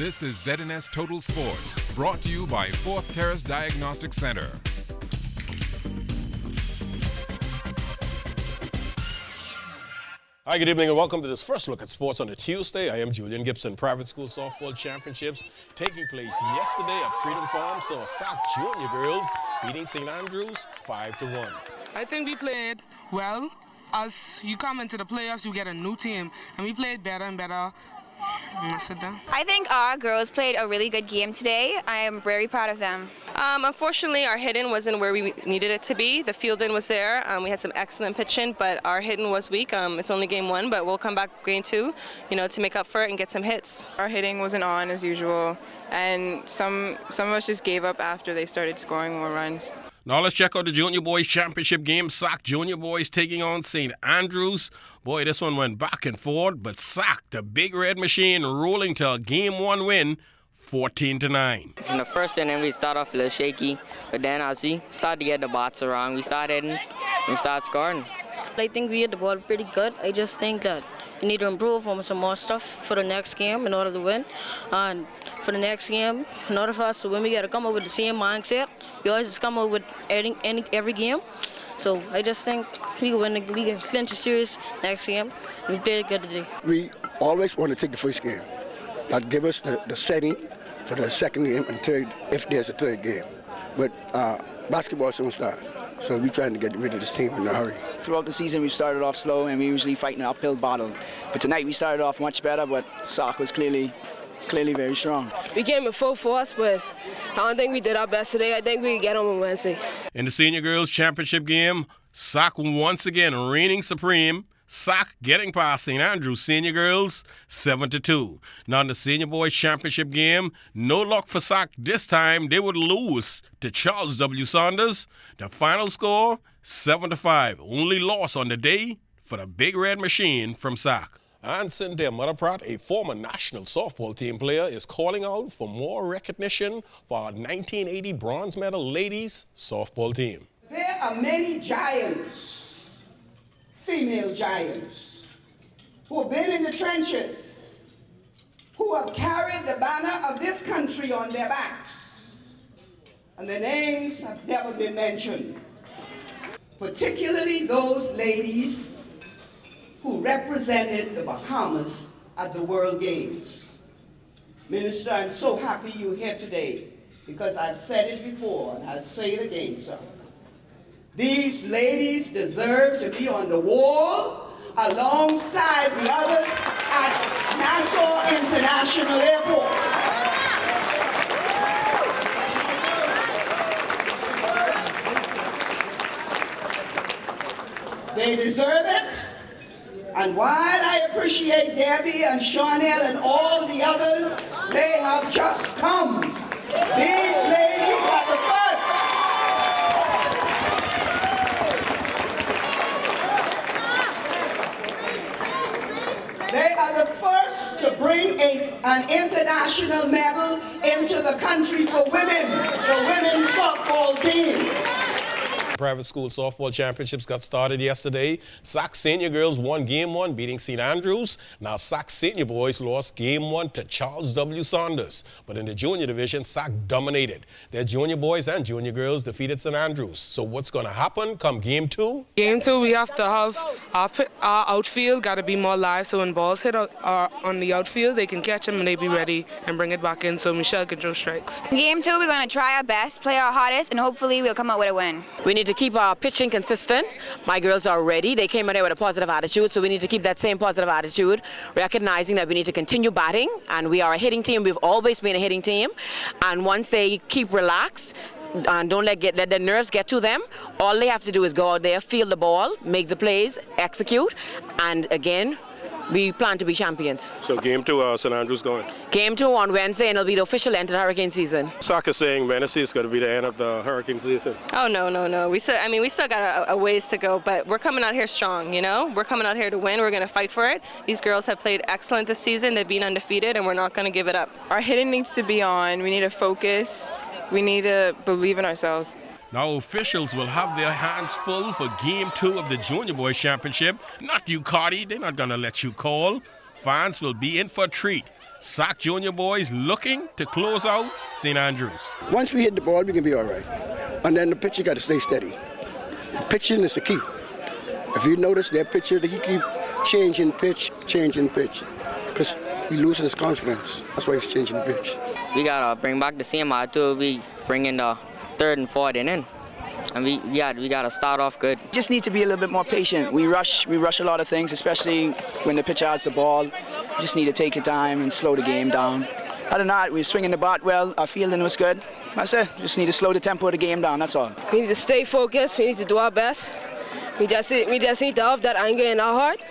This is ZNS Total Sports, brought to you by Fourth Terrace Diagnostic Center. Hi, good evening and welcome to this first look at sports on a Tuesday. I am Julian Gibson. Private school softball championships taking place yesterday at Freedom Farm saw SAC Junior girls beating St. Andrews 5-1. I think we played well. As you come into the playoffs, you get a new team, and we played better and better. I think our girls played a really good game today. I am very proud of them. Unfortunately, our hitting wasn't where we needed it to be. The fielding was there. We had some excellent pitching, but our hitting was weak. It's only game one, but we'll come back game two, to make up for it and get some hits. Our hitting wasn't on as usual, and some of us just gave up after they started scoring more runs. Now let's check out the Junior Boys Championship game. SAC Junior Boys taking on St. Andrews. Boy, this one went back and forth, but SAC, the big red machine, rolling to a game one win, 14-9. In the first inning, we started off a little shaky, but then as we started to get the bats around, we started hitting and we started scoring. I think we hit the ball pretty good. I just think that we need to improve on some more stuff for the next game in order to win. And for the next game, in order for us to win, we got to come up with the same mindset. We always just come up with every game. So I just think we can win. We can clinch the series next game. We played good today. We always want to take the first game. That give us the setting for the second game and third, if there's a third game. But basketball soon start. So we're trying to get rid of this team in a hurry. Throughout the season, we started off slow, and we usually fighting an uphill battle. But tonight, we started off much better, but SAC was clearly very strong. We came in full force, but I don't think we did our best today. I think we can get on Wednesday. In the Senior Girls Championship game, SAC once again reigning supreme. SAC getting past St. Andrews Senior Girls 7-2. Now in the Senior Boys Championship game, no luck for SAC this time. They would lose to Charles W. Saunders. The final score, 7-5. Only loss on the day for the big red machine from SAC. And Cynthia Motherprat, a former national softball team player, is calling out for more recognition for our 1980 bronze medal ladies softball team. There are many giants, female giants, who have been in the trenches, who have carried the banner of this country on their backs, and their names have never been mentioned, particularly those ladies who represented the Bahamas at the World Games. Minister, I'm so happy you're here today because I've said it before and I'll say it again, sir. These ladies deserve to be on the wall alongside the others at Nassau International Airport. They deserve it. And while I appreciate Debbie and Chanel and all the others, they have just come. These ladies are the first. They are the first to bring an international medal into the country for women, the women's softball team. Private school softball championships got started yesterday. SAC Senior Girls won game one, beating St. Andrews. Now SAC Senior Boys lost game one to Charles W. Saunders. But in the junior division, SAC dominated. Their junior boys and junior girls defeated St. Andrews. So what's going to happen come game two? Game two, we have to have our outfield got to be more live, so when balls hit on the outfield, they can catch them and they be ready and bring it back in so Michelle can throw strikes. Game two, we're going to try our best, play our hardest, and hopefully we'll come out with a win. We need to keep our pitching consistent. My girls are ready. They came in there with a positive attitude, so we need to keep that same positive attitude, recognizing that we need to continue batting, and we are a hitting team. We've always been a hitting team, and once they keep relaxed and don't let the nerves get to them, all they have to do is go out there, field the ball, make the plays, execute, and again, we plan to be champions. So game two, St. Andrews going? Game two on Wednesday, and it'll be the official end to the hurricane season. SAC is saying Wednesday is going to be the end of the hurricane season. Oh, no. We still got a ways to go, but we're coming out here strong, We're coming out here to win. We're going to fight for it. These girls have played excellent this season. They've been undefeated, and we're not going to give it up. Our hitting needs to be on. We need to focus. We need to believe in ourselves. Now officials will have their hands full for game two of the Junior Boys Championship. Not you, Cardi. They're not going to let you call. Fans will be in for a treat Sac Junior boys looking to close out St. Andrews. Once we hit the ball, we can be all right. And then the pitcher got to stay steady. The pitching is the key. If you notice that pitcher, he keep changing pitch, because he loses his confidence. That's why he's changing the pitch. We gotta bring back the same attitude we bring in the third and fourth inning. And we gotta start off good. Just need to be a little bit more patient. We rush a lot of things, especially when the pitcher has the ball. You just need to take your time and slow the game down. Other than that, we were swinging the bat well. Our fielding was good. That's it. Just need to slow the tempo of the game down. That's all. We need to stay focused. We need to do our best. We just need to have that anger in our heart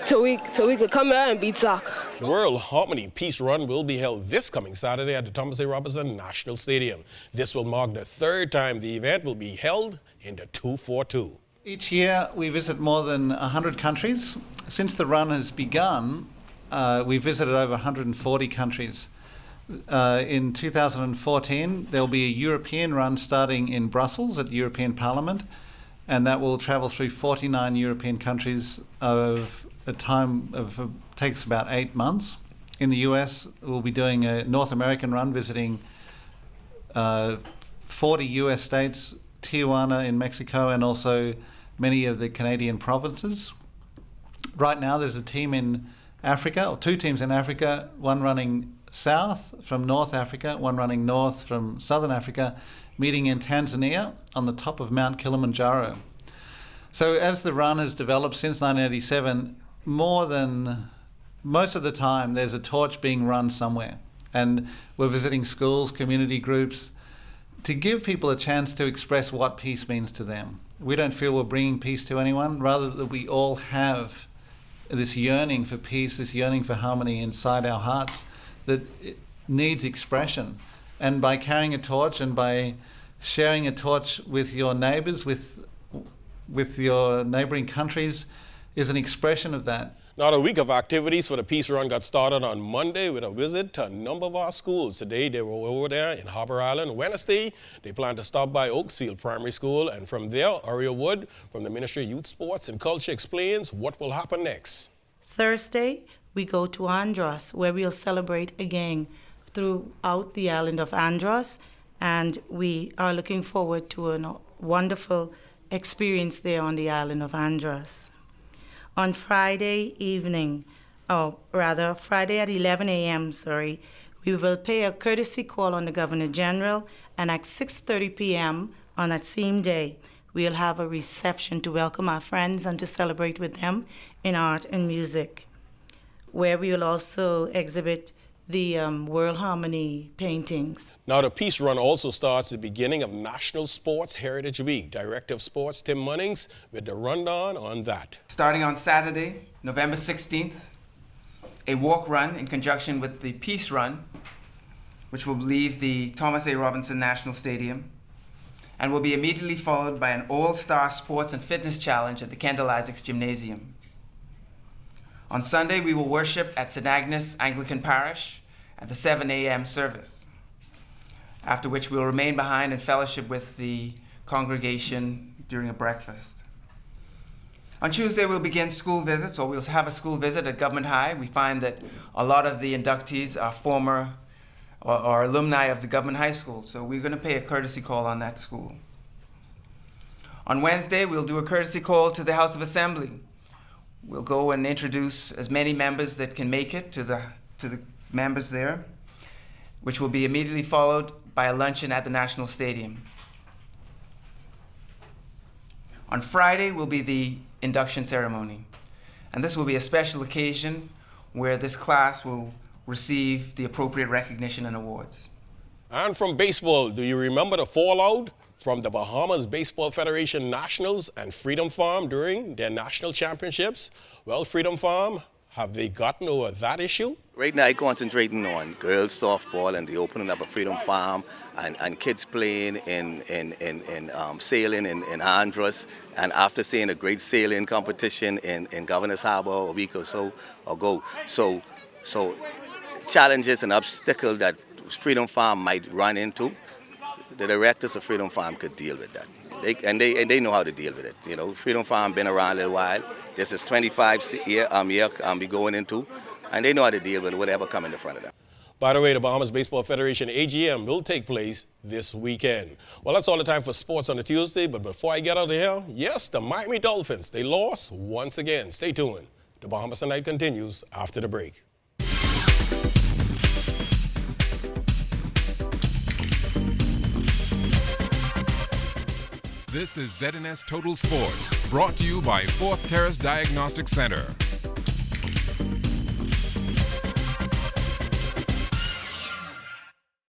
till we could come here and beat Sac. The World Harmony Peace Run will be held this coming Saturday at the Thomas A. Robinson National Stadium. This will mark the third time the event will be held in the 242. Each year we visit more than 100 countries. Since the run has begun, we visited over 140 countries. In 2014, there will be a European run starting in Brussels at the European Parliament, and that will travel through 49 European countries of a time of takes about 8 months. In the US, we'll be doing a North American run visiting 40 US states, Tijuana in Mexico, and also many of the Canadian provinces. Right now there's a team in Africa, or two teams in Africa, one running south from North Africa, one running north from Southern Africa, meeting in Tanzania on the top of Mount Kilimanjaro. So as the run has developed since 1987, most of the time there's a torch being run somewhere. And we're visiting schools, community groups, to give people a chance to express what peace means to them. We don't feel we're bringing peace to anyone, rather that we all have this yearning for peace, this yearning for harmony inside our hearts that it needs expression. And by carrying a torch and by sharing a torch with your neighbours, with your neighbouring countries, is an expression of that. Now, the week of activities for the Peace Run got started on Monday with a visit to a number of our schools. Today, they were over there in Harbour Island. Wednesday, they plan to stop by Oaksfield Primary School. And from there, Ariel Wood from the Ministry of Youth, Sports and Culture explains what will happen next. Thursday, we go to Andros, where we'll celebrate again throughout the island of Andros. And we are looking forward to a wonderful experience there on the island of Andros. On Friday at 11 a.m., we will pay a courtesy call on the Governor General, and at 6:30 p.m. on that same day, we'll have a reception to welcome our friends and to celebrate with them in art and music, where we will also exhibit the World Harmony paintings. Now, the Peace Run also starts at the beginning of National Sports Heritage Week. Director of Sports Tim Munnings with the rundown on that. Starting on Saturday, November 16th, a walk run in conjunction with the Peace Run, which will leave the Thomas A. Robinson National Stadium, and will be immediately followed by an all-star sports and fitness challenge at the Kendall Isaacs Gymnasium. On Sunday, we will worship at St. Agnes Anglican Parish at the 7 a.m. service, after which we will remain behind and fellowship with the congregation during a breakfast. On Tuesday, we'll begin school visits, or we'll have a school visit at Government High. We find that a lot of the inductees are former or alumni of the Government High School, so we're going to pay a courtesy call on that school. On Wednesday, we'll do a courtesy call to the House of Assembly. We'll go and introduce as many members that can make it to the members there, which will be immediately followed by a luncheon at the National Stadium. On Friday will be the induction ceremony, and this will be a special occasion where this class will receive the appropriate recognition and awards. And from baseball, do you remember the fallout from the Bahamas Baseball Federation Nationals and Freedom Farm during their national championships? Well, Freedom Farm, have they gotten over that issue? Right now, concentrating on girls softball and the opening up of Freedom Farm and kids playing in sailing in Andros. And after seeing a great sailing competition in Governor's Harbor a week or so ago. So challenges and obstacles that Freedom Farm might run into, the directors of Freedom Farm could deal with that. They know how to deal with it. You know, Freedom Farm been around a little while. This is 25 year we going into. and they know how to deal with whatever come in front of them. By the way, the Bahamas Baseball Federation AGM will take place this weekend. Well, that's all the time for sports on a Tuesday, but before I get out of here, yes, the Miami Dolphins, they lost once again. Stay tuned. The Bahamas Tonight continues after the break. This is ZNS Total Sports, brought to you by Fourth Terrace Diagnostic Center.